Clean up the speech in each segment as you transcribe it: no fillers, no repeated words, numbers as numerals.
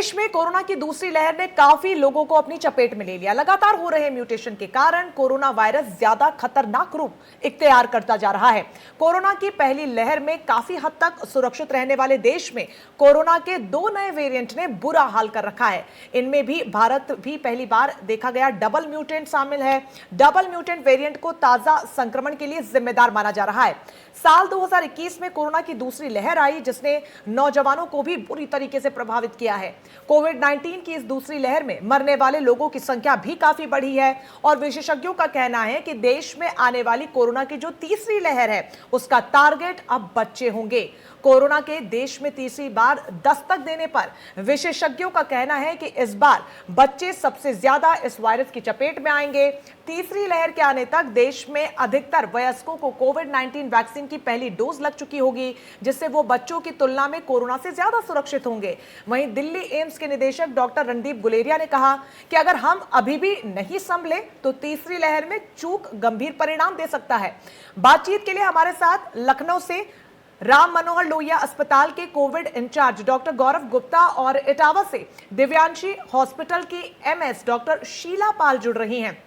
देश में कोरोना की दूसरी लहर ने काफी लोगों को अपनी चपेट में ले लिया। लगातार हो रहे म्यूटेशन के कारण कोरोना वायरस ज्यादा खतरनाक रूप इख्तियार करता जा रहा है। कोरोना की पहली लहर में काफी हद तक सुरक्षित रहने वाले देश में कोरोना के 2 नए वेरिएंट ने बुरा हाल कर रखा है। इनमें भी भारत भी पहली बार देखा गया डबल म्यूटेंट शामिल है। डबल म्यूटेंट वेरिएंट को ताजा संक्रमण के लिए जिम्मेदार माना जा रहा है। साल 2021 में कोरोना की दूसरी लहर आई जिसने नौजवानों को भी बुरी तरीके से प्रभावित किया है। कोविड-19 की इस दूसरी लहर में मरने वाले लोगों की संख्या भी काफी बढ़ी है और विशेषज्ञों का कहना है कि देश में आने वाली कोरोना की जो तीसरी लहर है उसका टारगेट अब बच्चे होंगे। कोरोना के देश में तीसरी बार दस्तक देने पर विशेषज्ञों का कहना है कि इस बार बच्चे सबसे ज्यादा इस वायरस की चपेट में आएंगे। तीसरी लहर के आने तक देश में अधिकतर वयस्कों को कोविड-19 वैक्सीन की पहली डोज लग चुकी होगी, जिससे वो बच्चों की तुलना में कोरोना से ज्यादा सुरक्षित होंगे। वहीं दिल्ली एम्स के निदेशक डॉक्टर रणदीप गुलेरिया ने कहा कि अगर हम अभी भी नहीं संभले तो तीसरी लहर में चूक गंभीर परिणाम दे सकता है। बातचीत के लिए हमारे साथ लखनऊ से राम मनोहर लोहिया अस्पताल के कोविड इंचार्ज डॉक्टर गौरव गुप्ता और इटावा से दिव्यांशी हॉस्पिटल की एमएस डॉक्टर शीला पाल जुड़ रही हैं।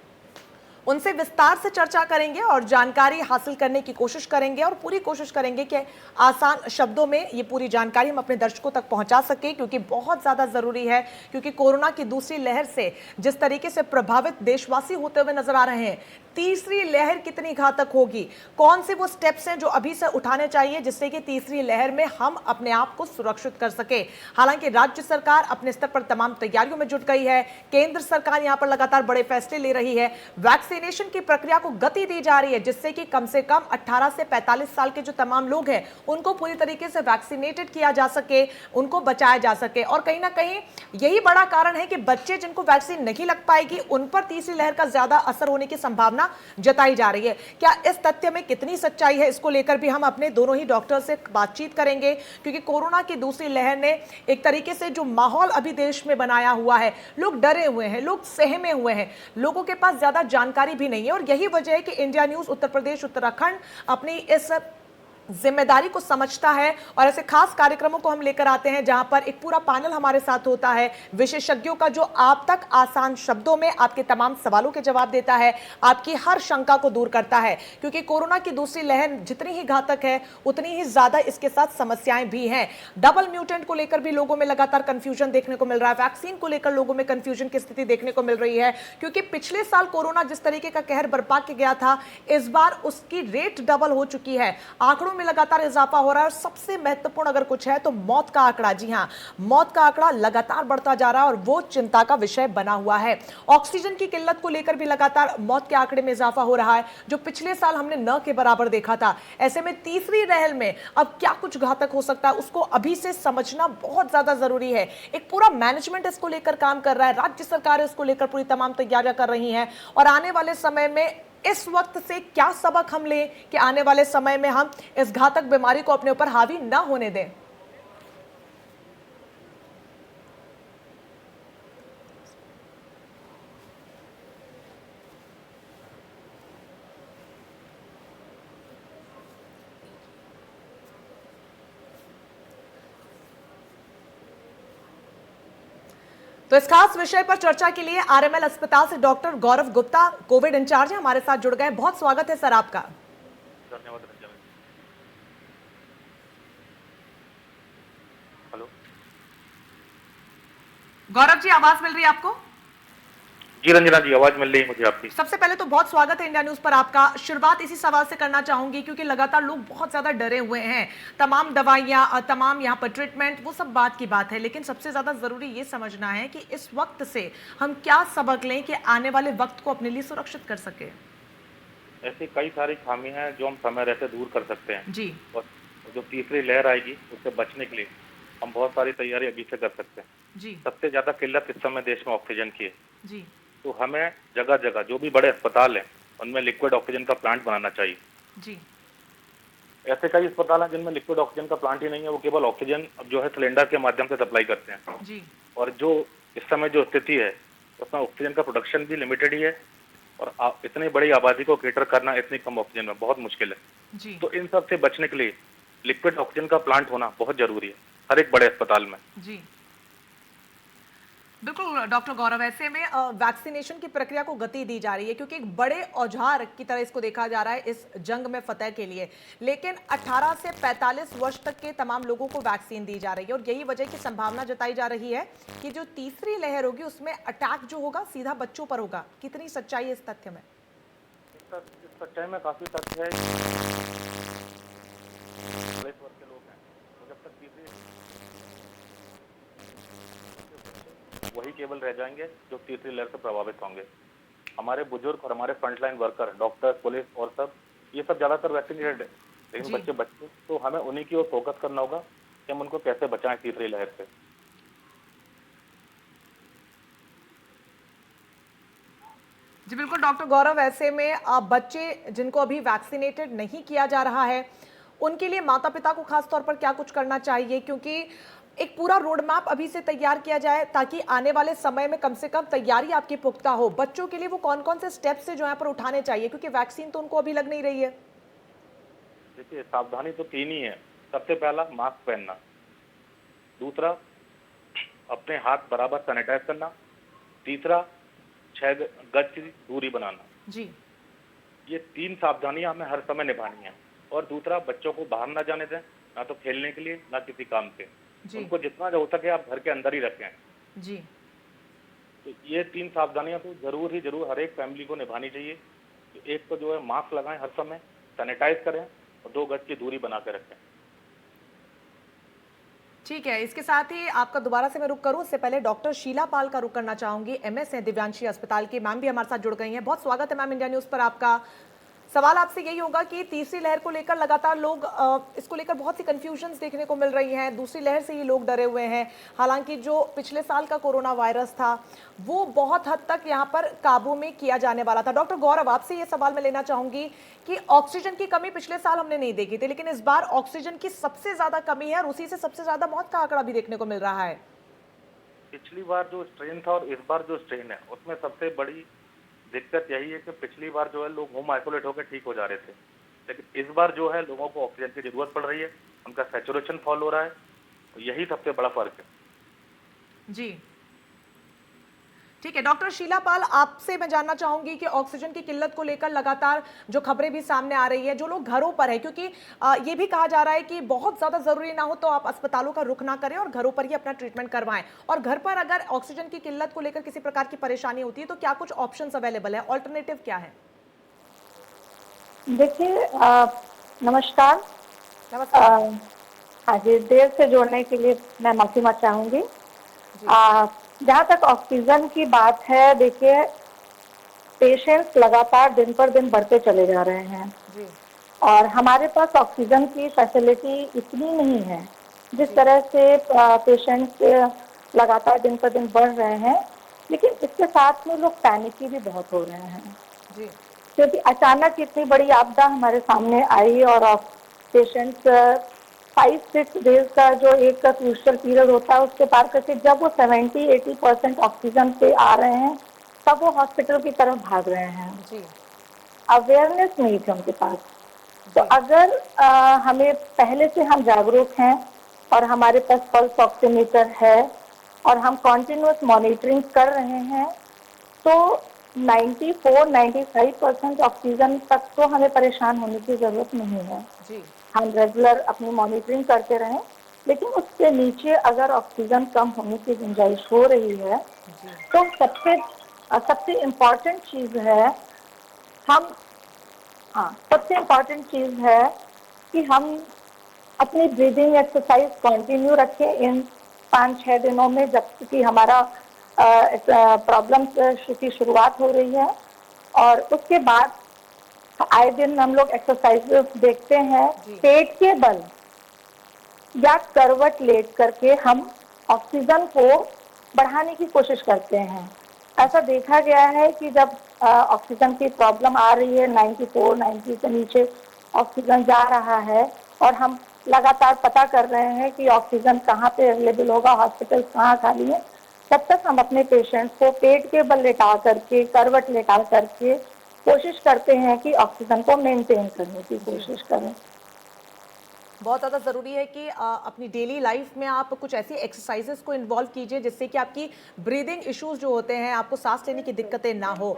उनसे विस्तार से चर्चा करेंगे और जानकारी हासिल करने की कोशिश करेंगे और पूरी कोशिश करेंगे कि आसान शब्दों में ये पूरी जानकारी हम अपने दर्शकों तक पहुंचा सकें, क्योंकि बहुत ज़्यादा ज़रूरी है। क्योंकि कोरोना की दूसरी लहर से जिस तरीके से प्रभावित देशवासी होते हुए नजर आ रहे हैं, तीसरी लहर कितनी घातक होगी, कौन से वो स्टेप्स हैं जो अभी से उठाने चाहिए जिससे कि तीसरी लहर में हम अपने आप को सुरक्षित कर सके। हालांकि राज्य सरकार अपने स्तर पर तमाम तैयारियों में जुट गई है। केंद्र सरकार यहां पर लगातार बड़े फैसले ले रही है। वैक्सीनेशन की प्रक्रिया को गति दी जा रही है जिससे कि कम से कम 18 से 45 साल के जो तमाम लोग हैं उनको पूरी तरीके से वैक्सीनेटेड किया जा सके, उनको बचाया जा सके। और कहीं ना कहीं यही बड़ा कारण है कि बच्चे जिनको वैक्सीन नहीं लग पाएगी उन पर तीसरी लहर का ज्यादा असर होने की संभावना जताई जा रही है। क्या इस तथ्य में कितनी सच्चाई है, इसको लेकर भी हम अपने दोनों ही डॉक्टर से बातचीत करेंगे, क्योंकि कोरोना की दूसरी लहर ने एक तरीके से जो माहौल अभी देश में बनाया हुआ है, लोग डरे हुए हैं, लोग सहमे हुए हैं, लोगों के पास ज्यादा जानकारी भी नहीं है। और यही वजह है कि इंडिया न्यूज उत्तर प्रदेश उत्तराखंड अपनी इस जिम्मेदारी को समझता है और ऐसे खास कार्यक्रमों को हम लेकर आते हैं जहां पर एक पूरा पैनल हमारे साथ होता है विशेषज्ञों का, जो आप तक आसान शब्दों में आपके तमाम सवालों के जवाब देता है, आपकी हर शंका को दूर करता है। क्योंकि कोरोना की दूसरी लहर जितनी ही घातक है उतनी ही ज्यादा इसके साथ समस्याएं भी हैं। डबल म्यूटेंट को लेकर भी लोगों में लगातार कंफ्यूजन देखने को मिल रहा है। वैक्सीन को लेकर लोगों में कंफ्यूजन की स्थिति देखने को मिल रही है, क्योंकि पिछले साल कोरोना जिस तरीके का कहर बरपा के गया था, इस बार उसकी रेट डबल हो चुकी है। आंकड़ों में लगातार इजाफा हो रहा है और सबसे महत्वपूर्ण अगर कुछ है तो मौत का आंकड़ा। जी हां, मौत का आंकड़ा लगातार बढ़ता जा रहा है और वो चिंता का विषय बना हुआ है। ऑक्सीजन की किल्लत को लेकर भी लगातार मौत के आंकड़े में इजाफा हो रहा है, जो पिछले साल हमने न के बराबर देखा था। ऐसे में तीसरी लहर में अब क्या कुछ घातक हो सकता है उसको अभी से समझना बहुत ज्यादा जरूरी है। एक पूरा मैनेजमेंट इसको लेकर काम कर रहा है, राज्य सरकार इसको लेकर पूरी तमाम तैयारियां कर रही हैं और आने वाले समय में इस वक्त से क्या सबक हम लें कि आने वाले समय में हम इस घातक बीमारी को अपने ऊपर हावी ना होने दें। तो इस खास विषय पर चर्चा के लिए आरएमएल अस्पताल से डॉक्टर गौरव गुप्ता कोविड इंचार्ज है, हमारे साथ जुड़ गए। बहुत स्वागत है सर आपका। धन्यवाद रंजना। हेलो गौरव जी, आवाज मिल रही है आपको? जी रंजना जी, आवाज मिल रही है मुझे आपकी। सबसे पहले तो बहुत स्वागत है इंडिया न्यूज पर आपका। शुरुआत इसी सवाल से करना चाहूंगी क्योंकि लगातार लोग बहुत ज्यादा डरे हुए हैं। तमाम दवाइयां, तमाम यहाँ पर ट्रीटमेंट, वो सब बात की बात है, लेकिन सबसे ज्यादा जरूरी ये समझना है कि इस वक्त से हम क्या सबक लें कि आने वाले वक्त को अपने लिए सुरक्षित कर सके। ऐसी कई सारी खामी हैं जो हम समय रहते दूर कर सकते हैं जी। और जो तीसरी लहर आएगी उससे बचने के लिए हम बहुत सारी तैयारी अभी से कर सकते हैं। जी। सबसे ज्यादा किल्लत इस समय देश में ऑक्सीजन की है। जी। तो हमें जगह जगह जो भी बड़े अस्पताल हैं उनमें लिक्विड ऑक्सीजन का प्लांट बनाना चाहिए। जी। ऐसे कई अस्पताल हैं जिनमें लिक्विड ऑक्सीजन का प्लांट ही नहीं है, वो केवल ऑक्सीजन जो है सिलेंडर के माध्यम से सप्लाई करते हैं। जी। और जो इस समय जो स्थिति है उसमें ऑक्सीजन का प्रोडक्शन भी लिमिटेड ही है और इतनी बड़ी आबादी को केटर करना इतनी कम ऑक्सीजन में बहुत मुश्किल है। जी। तो इन सब से बचने के लिए लिक्विड ऑक्सीजन का प्लांट होना बहुत जरूरी है हर एक बड़े अस्पताल में। जी। बिल्कुल डॉक्टर गौरव, ऐसे में वैक्सीनेशन की प्रक्रिया को गति दी जा रही है क्योंकि एक बड़े औजार की तरह इसको देखा जा रहा है इस जंग में फतह के लिए। लेकिन 18 से 45 वर्ष तक के तमाम लोगों को वैक्सीन दी जा रही है और यही वजह की संभावना जताई जा रही है कि जो तीसरी लहर होगी उसमें अटैक जो होगा सीधा बच्चों पर होगा। कितनी सच्चाई है इस तथ्य में? इस सच्चाई में काफी तथ्य है। 40 वर्ष के लोग हैं, तो जब तक तीसरी वही केवल रह जाएंगे जो तीसरी लहर से प्रभावित होंगे। हमारे बुजुर्ग और हमारे फ्रंटलाइन वर्कर, डॉक्टर, पुलिस और सब, ये सब ज्यादातर वैक्सीनेटेड है, लेकिन जी बच्चे तो हमें उन्हीं की ओर फोकस करना होगा कि हम उनको कैसे बचाएं तीसरी लहर से। जी बिल्कुल डॉक्टर गौरव, ऐसे में बच्चे जिनको अभी वैक्सीनेटेड नहीं किया जा रहा है उनके लिए माता पिता को खास तौर पर क्या कुछ करना चाहिए, क्योंकि एक पूरा रोड मैप अभी से तैयार किया जाए ताकि आने वाले समय में कम से कम तैयारी आपकी पुख्ता हो। बच्चों के लिए वो कौन कौन से स्टेप्स है जो यहाँ पर उठाने चाहिए, क्योंकि वैक्सीन तो उनको अभी लग नहीं रही है। देखिए, सावधानी तो तीन ही है। सबसे पहला, मास्क पहनना। दूसरा, अपने हाथ बराबर सैनिटाइज करना। तीसरा, 6 गज की दूरी बनाना। जी ये तीन सावधानियां हमें हर समय निभानी है। और दूसरा, बच्चों को बाहर ना जाने दें, ना तो खेलने के लिए ना किसी काम से। जी उनको जितना हो सके आप घर के अंदर ही रखें। जी तो ये तीन सावधानियां तो जरूर हर एक फैमिली को निभानी चाहिए। तो एक तो जो है मास्क लगाएं हर समय, सैनिटाइज करें और 2 गज की दूरी बना के रखें। ठीक है, इसके साथ ही आपका दोबारा से मैं रुक करूं उससे पहले डॉक्टर शीला पाल का रुक करना चाहूंगी। एमएस है दिव्यांशी अस्पताल की, मैम भी हमारे साथ जुड़ गई हैं। बहुत स्वागत है मैम इंडिया न्यूज पर आपका। सवाल आपसे यही होगा कि तीसरी लहर को लेकर लगातार लोग इसको लेकर बहुत सी कंफ्यूजन्स देखने को मिल रही हैं। दूसरी लहर से ही लोग डरे हुए हैं। हालांकि जो पिछले साल का कोरोना वायरस था वो बहुत हद तक यहाँ पर काबू में किया जाने वाला था। डॉक्टर गौरव, आपसे ये सवाल मैं लेना चाहूंगी कि ऑक्सीजन की कमी पिछले साल हमने नहीं देखी थी, लेकिन इस बार ऑक्सीजन की सबसे ज्यादा कमी है और उसी से सबसे ज्यादा मौत का आंकड़ा भी देखने को मिल रहा है। पिछली बार जो स्ट्रेन था और इस बार जो स्ट्रेन है, उसमें सबसे बड़ी दिक्कत यही है कि पिछली बार जो है लोग होम आइसोलेट होकर ठीक हो जा रहे थे, लेकिन इस बार जो है लोगों को ऑक्सीजन की जरूरत पड़ रही है, उनका सैचुरेशन फॉल हो रहा है। तो यही सबसे बड़ा फर्क है। जी ठीक है, डॉक्टर शीला पाल, आपसे मैं जानना चाहूंगी कि ऑक्सीजन की किल्लत को लेकर लगातार जो खबरें भी सामने आ रही है, जो लोग घरों पर है, क्योंकि ये भी कहा जा रहा है कि बहुत ज्यादा जरूरी ना हो तो आप अस्पतालों का रुख ना करें और घरों पर ही अपना ट्रीटमेंट करवाएं, और घर पर अगर ऑक्सीजन की किल्लत को लेकर किसी प्रकार की परेशानी होती है तो क्या कुछ ऑप्शन अवेलेबल है, ऑल्टरनेटिव क्या है? देखिए, नमस्कार। नमस्कार। हाँ जी, देर से जोड़ने के लिए मैं माफी चाहूंगी। जहाँ तक ऑक्सीजन की बात है, देखिए पेशेंट्स लगातार दिन पर दिन बढ़ते चले जा रहे हैं जी और हमारे पास ऑक्सीजन की फैसिलिटी इतनी नहीं है। जिस जी तरह से पेशेंट्स लगातार दिन पर दिन बढ़ रहे हैं, लेकिन इसके साथ में लोग पैनिकी भी बहुत हो रहे हैं, जी क्योंकि अचानक इतनी बड़ी आपदा हमारे सामने आई और पेशेंट्स 5-6 डेज का जो एक क्रूशियल पीरियड होता है उसके पार करके जब वो 70-80% ऑक्सीजन पे आ रहे हैं तब वो हॉस्पिटल की तरफ भाग रहे हैं। जी अवेयरनेस नहीं थी उनके पास। तो जी अगर हमें पहले से हम जागरूक हैं और हमारे पास पल्स ऑक्सीमीटर है और हम कॉन्टिन्यूस मॉनिटरिंग कर रहे हैं, तो 94-95% ऑक्सीजन तक तो हमें परेशान होने की ज़रूरत नहीं है। जी हम रेगुलर अपनी मॉनिटरिंग करते रहें, लेकिन उसके नीचे अगर ऑक्सीजन कम होने की गुंजाइश हो रही है जी तो सबसे इम्पॉर्टेंट चीज़ है हम हाँ सबसे इम्पॉर्टेंट चीज़ है कि हम अपनी ब्रीदिंग एक्सरसाइज कंटिन्यू रखें इन 5-6 दिनों में, जब कि हमारा प्रॉब्लम की शुरुआत हो रही है। और उसके बाद आए दिन हम लोग एक्सरसाइज देखते हैं, जी पेट के बल या करवट लेट करके हम ऑक्सीजन को बढ़ाने की कोशिश करते हैं। ऐसा देखा गया है कि जब ऑक्सीजन की प्रॉब्लम आ रही है, 94-90 से नीचे ऑक्सीजन जा रहा है और हम लगातार पता कर रहे हैं कि ऑक्सीजन कहाँ पे अवेलेबल होगा, हॉस्पिटल कहाँ खाली है, तब तक हम अपने पेशेंट्स को पेट के बल लेटा करके, करवट लेटा करके कोशिश करते हैं कि ऑक्सीजन को मेंटेन करने की जी कोशिश करें। बहुत ज़्यादा ज़रूरी है कि अपनी डेली लाइफ में आप कुछ ऐसी एक्सरसाइजेस को इन्वॉल्व कीजिए जिससे कि आपकी ब्रीदिंग इश्यूज जो होते हैं, आपको सांस लेने की दिक्कतें ना हो।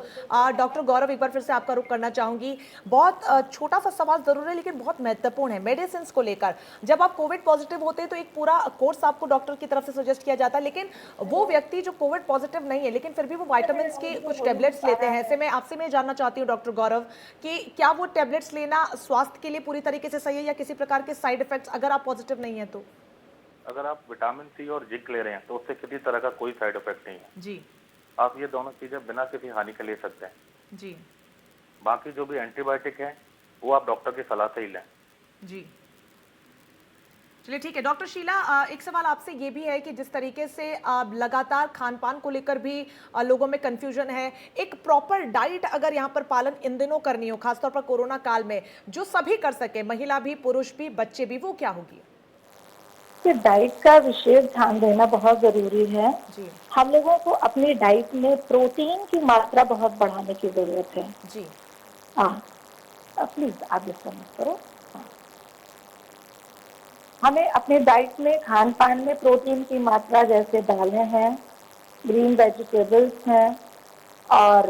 डॉक्टर गौरव, एक बार फिर से आपका रुख करना चाहूंगी। बहुत छोटा सा सवाल ज़रूर है लेकिन बहुत महत्वपूर्ण है, मेडिसिन को लेकर। जब आप कोविड पॉजिटिव होते हैं तो एक पूरा कोर्स आपको डॉक्टर की तरफ से सजेस्ट किया जाता है, लेकिन वो व्यक्ति जो कोविड पॉजिटिव नहीं है लेकिन फिर भी वो विटामिन की कुछ टेबलेट्स लेते हैं, ऐसे में आपसे मैं जानना चाहती हूँ डॉक्टर गौरव कि क्या वो टेबलेट्स लेना स्वास्थ्य के लिए पूरी तरीके से सही है या किसी प्रकार के साइड इफेक्ट्स अगर आप पॉजिटिव नहीं है तो? अगर आप विटामिन सी और जिंक ले रहे हैं तो उससे किसी तरह का कोई साइड इफेक्ट नहीं है। जी। आप ये दोनों चीजें बिना किसी हानि के ले सकते हैं। जी। बाकी जो भी एंटीबायोटिक है वो आप डॉक्टर की सलाह से ही लें। जी। चलिए ठीक है डॉक्टर शीला, एक सवाल आपसे ये भी है कि जिस तरीके से लगातार खान पान को लेकर भी लोगों में कंफ्यूजन है, एक प्रॉपर डाइट अगर यहाँ पर पालन इन दिनों करनी हो, खासतौर पर कोरोना काल में, जो सभी कर सके, महिला भी, पुरुष भी, बच्चे भी, वो क्या होगी? कि डाइट का विशेष ध्यान देना बहुत जरूरी है। जी। हम लोगों को अपनी डाइट में प्रोटीन की मात्रा बहुत बढ़ाने की जरूरत है। जी। हाँ, प्लीज आप डिस्टर्ब मत करो। हाँ। हमें अपने डाइट में, खान पान में प्रोटीन की मात्रा, जैसे दालें हैं, ग्रीन वेजिटेबल्स हैं, और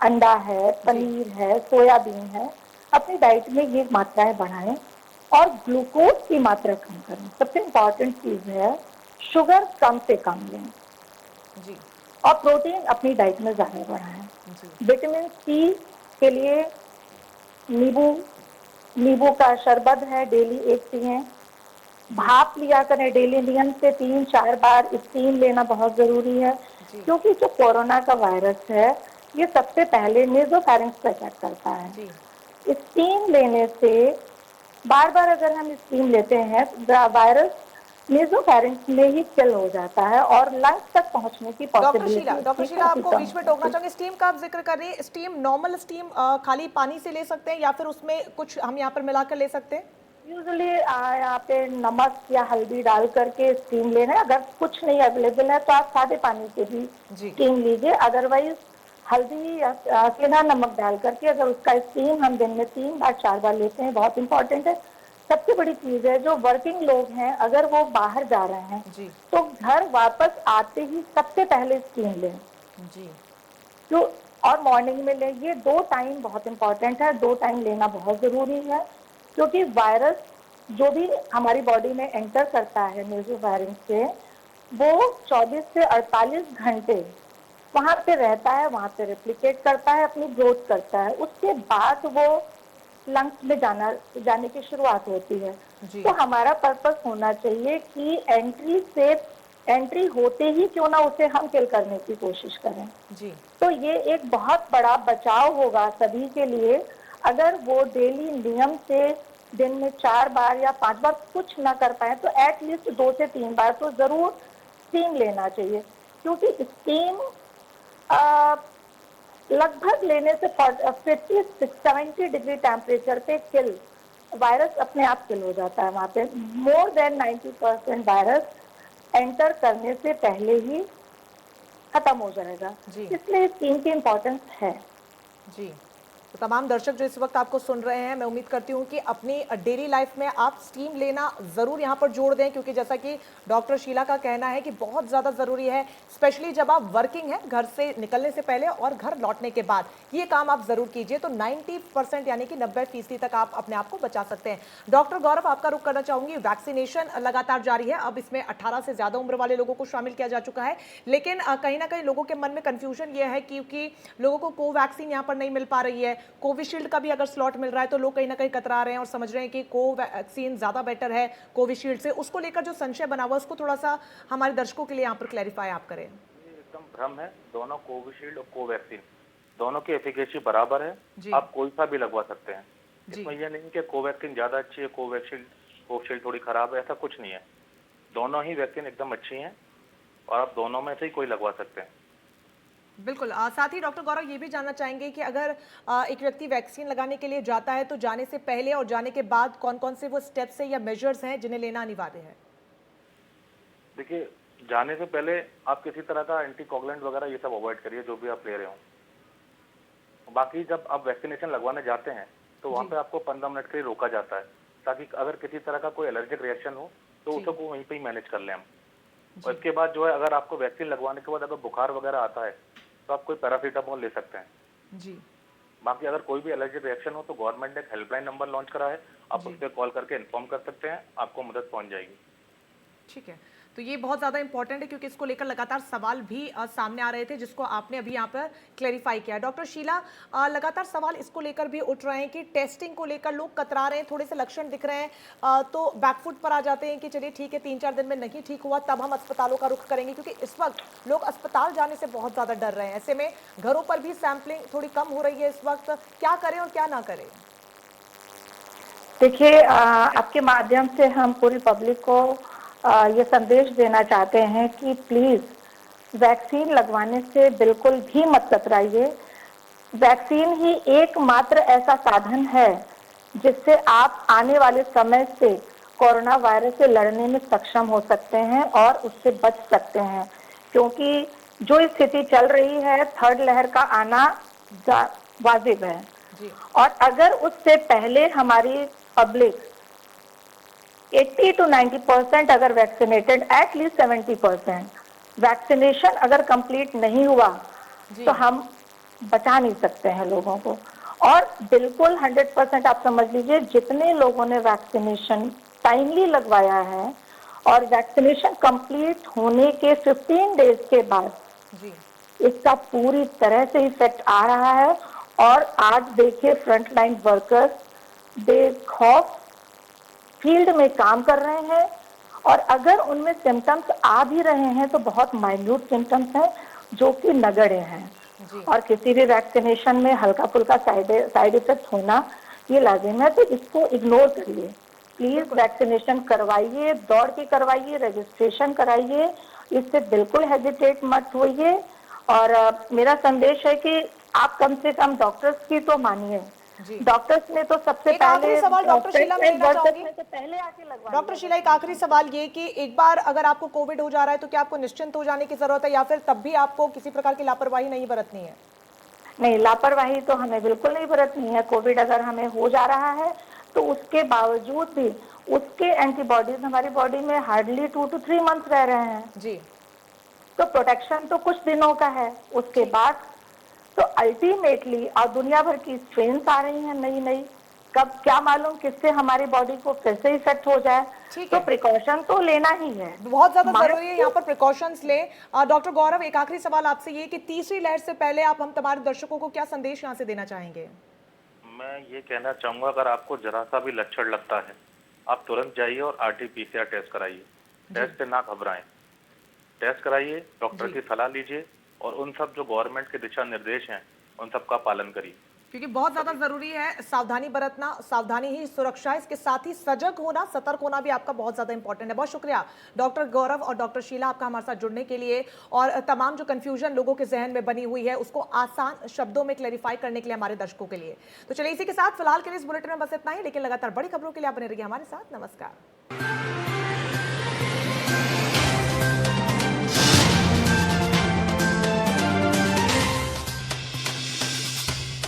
अंडा है, पनीर है, सोयाबीन है, अपनी डाइट में ये मात्राएं बढ़ाएं। और ग्लूकोज की मात्रा कम करें। सबसे इम्पोर्टेंट चीज है, शुगर कम से कम लें। जी। और प्रोटीन अपनी डाइट में ज्यादा बढ़ाएं। जी। विटामिन सी के लिए नींबू नींबू का शरबत है, डेली एक पिएं। भाप लिया करें डेली, नियम से 3-4 बार स्टीम लेना बहुत जरूरी है। जी। क्योंकि जो कोरोना का वायरस है, ये सबसे पहले नेजोफैरिंक्स पे अटैक करता है। जी। स्टीम लेने से, बार बार अगर हम स्टीम लेते हैं, वायरस नेजोफैरिंक्स में ही किल हो जाता है और लंग्स तक पहुंचने की पॉसिबिलिटी डॉक्टर उसकी शीला काफी आपको कम बीच में हो टोकना जाती है। चाहूंगी, स्टीम का आप जिक्र कर रही हैं, स्टीम नॉर्मल स्टीम खाली पानी से ले सकते हैं या फिर उसमें कुछ हम यहाँ पर मिलाकर ले सकते हैं? यूजुअली यहाँ पे नमक या हल्दी डाल करके स्टीम लेना है। अगर कुछ नहीं अवेलेबल है तो आप सादे पानी से भी जी। स्टीम लीजिए। अदरवाइज हल्दी या सीधा नमक डाल करके अगर उसका स्टीम हम दिन में 3-4 बार लेते हैं, बहुत इंपॉर्टेंट है। सबसे बड़ी चीज है, जो वर्किंग लोग हैं, अगर वो बाहर जा रहे हैं जी। तो घर वापस आते ही सबसे पहले स्टीम लें। जी। जो और मॉर्निंग में लें। ये 2 टाइम बहुत इंपॉर्टेंट है, 2 टाइम लेना बहुत जरूरी है। क्योंकि वायरस जो भी हमारी बॉडी में एंटर करता है नेजोफैरिंक्स से, वो 24 से 48 घंटे वहां पे रहता है, वहां पे रेप्लिकेट करता है, अपनी ग्रोथ करता है। उसके बाद वो लंग्स में जाने की शुरुआत होती है। जी। तो हमारा पर्पस होना चाहिए कि एंट्री होते ही क्यों ना उसे हम किल करने की कोशिश करें। जी। तो ये एक बहुत बड़ा बचाव होगा सभी के लिए। अगर वो डेली नियम से दिन में 4 बार या 5 बार कुछ ना कर पाए तो एटलीस्ट 2 से 3 बार तो जरूर स्टीम लेना चाहिए। क्योंकि स्टीम लगभग लेने से 50-70 डिग्री टेम्परेचर पे किल वायरस अपने आप किल हो जाता है। वहाँ पे मोर देन 90% वायरस एंटर करने से पहले ही खत्म हो जाएगा। जी। इसलिए स्टीम की इम्पोर्टेंस है। जी। तो तमाम दर्शक जो इस वक्त आपको सुन रहे हैं, मैं उम्मीद करती हूँ कि अपनी डेली लाइफ में आप स्टीम लेना ज़रूर यहाँ पर जोड़ दें, क्योंकि जैसा कि डॉक्टर शीला का कहना है कि बहुत ज़्यादा ज़रूरी है, स्पेशली जब आप वर्किंग हैं, घर से निकलने से पहले और घर लौटने के बाद ये काम आप ज़रूर कीजिए, तो 90% यानी कि 90% तक आप अपने आप को बचा सकते हैं। डॉक्टर गौरव, आपका रुख करना चाहूंगी। वैक्सीनेशन लगातार जारी है, अब इसमें 18 से ज़्यादा उम्र वाले लोगों को शामिल किया जा चुका है, लेकिन कहीं ना कहीं लोगों के मन में कन्फ्यूजन ये है क्योंकि लोगों को कोवैक्सीन यहाँ पर नहीं मिल पा रही है, कोविशील्ड का भी अगर स्लॉट मिल रहा है तो लोग कहीं ना कहीं कतरा रहे हैं और समझ रहे हैं कि कोवैक्सीन ज्यादा बेटर है कोविशील्ड से। उसको लेकर जो संशय बना हुआ उसको थोड़ा सा हमारे दर्शकों के लिए यहाँ पर क्लैरिफाई आप करें। ये एकदम भ्रम है। दोनों कोविशील्ड और कोवैक्सीन दोनों की एफिकेसी बराबर है। जी। आप कोई सा भी लगवा सकते हैं। जी। इसमें यह नहीं कि कोवैक्सीन ज्यादा अच्छी है, कोविशील्ड थोड़ी खराब है, ऐसा कुछ नहीं है। दोनों ही वैक्सीन एकदम अच्छी हैं और आप दोनों में से ही कोई लगवा सकते हैं। बिल्कुल। साथ ही डॉक्टर गौरव ये भी जानना चाहेंगे कि अगर एक व्यक्ति वैक्सीन लगाने के लिए जाता है तो जाने से पहले और जाने के बाद कौन कौन से वो स्टेप्स हैं या मेजर्स हैं जिन्हें लेना अनिवार्य है? देखिए, जाने से पहले आप किसी तरह का एंटीकोगुलेंट वगैरह ये सब अवॉइड करिए जो भी आप ले रहे हो। बाकी जब आप वैक्सीनेशन लगवाने जाते हैं तो वहाँ पे आपको 15 मिनट के लिए रोका जाता है, ताकि अगर किसी तरह का कोई एलर्जिक रिएक्शन हो तो जी। उसको वहीं पे ही मैनेज कर लें हम। और इसके बाद जो है, अगर आपको वैक्सीन लगवाने के बाद अगर बुखार वगैरह आता है तो आप कोई पैरासीटामोल ले सकते हैं। जी। बाकी अगर कोई भी एलर्जिक रिएक्शन हो तो गवर्नमेंट ने एक हेल्पलाइन नंबर लॉन्च करा है, आप जी। उस पर कॉल करके इन्फॉर्म कर सकते हैं, आपको मदद पहुंच जाएगी। ठीक है, तो ये बहुत ज़्यादा इंपॉर्टेंट है क्योंकि इसको लेकर लगातार सवाल भी सामने आ रहे थे, जिसको आपने अभी यहाँ पर क्लेरिफाई किया। डॉक्टर शीला, लगातार सवाल इसको लेकर भी उठ रहे हैं कि टेस्टिंग को लेकर लोग कतरा रहे हैं, थोड़े से लक्षण दिख रहे हैं तो बैकफुट पर आ जाते हैं कि चलिए ठीक है, 3-4 दिन में नहीं ठीक हुआ तब हम अस्पतालों का रुख करेंगे, क्योंकि इस वक्त लोग अस्पताल जाने से बहुत ज़्यादा डर रहे हैं। ऐसे में घरों पर भी सैंपलिंग थोड़ी कम हो रही है इस वक्त, क्या करें और क्या ना करें? देखिए, आपके माध्यम से हम पूरी पब्लिक को ये संदेश देना चाहते हैं कि प्लीज वैक्सीन लगवाने से बिल्कुल भी मत कतराइए। वैक्सीन ही एकमात्र ऐसा साधन है जिससे आप आने वाले समय से कोरोना वायरस से लड़ने में सक्षम हो सकते हैं और उससे बच सकते हैं, क्योंकि जो स्थिति चल रही है, थर्ड लहर का आना वाजिब है। जी। और अगर उससे पहले हमारी पब्लिक 80 to 90% अगर वैक्सीनेटेड, एटलीस्ट 70% वैक्सीनेशन अगर कंप्लीट नहीं हुआ जी। तो हम बचा नहीं सकते हैं लोगों को। और बिल्कुल 100% आप समझ लीजिए, जितने लोगों ने वैक्सीनेशन टाइमली लगवाया है और वैक्सीनेशन कंप्लीट होने के 15 डेज के बाद जी। इसका पूरी तरह से इफेक्ट आ रहा है। और आज देखिए, फ्रंट लाइन वर्कर्स बेखौफ फील्ड में काम कर रहे हैं, और अगर उनमें सिम्टम्स आ भी रहे हैं तो बहुत माइन्यूट सिम्टम्स हैं जो कि नगण्य हैं। जी। और किसी भी वैक्सीनेशन में हल्का फुल्का साइड इफेक्ट होना ये लाजिम है, तो इसको इग्नोर करिए। प्लीज वैक्सीनेशन करवाइए, दौड़ के करवाइए, रजिस्ट्रेशन कराइए, इससे बिल्कुल हेजिटेट मत होइए। और मेरा संदेश है कि आप कम से कम डॉक्टर्स की तो मानिए। जी। डॉक्टर्स ने तो सबसे एक आखिरी पहले सवाल डॉक्टर शीला मैं लेना चाहूंगी। में से पहले आके लगवा डॉक्टर लिया शीला, एक आखिरी सवाल ये कि एक बार अगर आपको कोविड हो जा रहा है तो क्या आपको निश्चिंत हो जाने की जरूरत है, या फिर तब भी आपको किसी प्रकार की लापरवाही नहीं बरतनी है? नहीं, लापरवाही तो हमें बिल्कुल नहीं बरतनी है। कोविड अगर हमें हो जा रहा है तो उसके बावजूद भी उसके एंटीबॉडीज हमारी बॉडी में हार्डली 2 to 3 मंथ रह रहे हैं, जी। तो प्रोटेक्शन तो कुछ दिनों का है। उसके बाद तो अल्टीमेटली, और दुनिया भर की स्ट्रेन्स आ रही हैं नई नई, कब क्या मालूम किससे हमारी बॉडी को फिर से इफेक्ट हो जाए। ठीक तो है, प्रिकॉशन तो लेना ही है, बहुत ज्यादा मास्क जरूरी है यहाँ पर प्रिकॉशंस लें। डॉक्टर गौरव, एक आखिरी सवाल आपसे ये कि तीसरी लहर से पहले आप हम तमाम दर्शकों को क्या संदेश यहाँ से देना चाहेंगे? मैं ये कहना चाहूँगा, अगर आपको जरा सा भी लक्षण लगता है, आप तुरंत जाइए और RT-PCR टेस्ट कराइए। टेस्ट से ना घबराएं, टेस्ट कराइए, डॉक्टर जी। की सलाह लीजिए और उन सब जो गवर्नमेंट के दिशा निर्देश हैं उन सब का पालन करिए, क्योंकि बहुत ज्यादा जरूरी है सावधानी बरतना, सावधानी ही सुरक्षा है, इसके साथ ही सजग होना, सतर्क होना भी आपका बहुत ज्यादा इंपॉर्टेंट है। बहुत शुक्रिया डॉक्टर गौरव और डॉक्टर शीला आपका हमारे साथ जुड़ने के लिए, और तमाम जो कंफ्यूजन लोगों के जहन में बनी हुई है उसको आसान शब्दों में क्लैरिफाई करने के लिए हमारे दर्शकों के लिए। तो चलिए, इसी के साथ फिलहाल के लिए इस बुलेटिन में बस इतना ही, लेकिन लगातार बड़ी खबरों के लिए आप बने रहिए हमारे साथ। नमस्कार।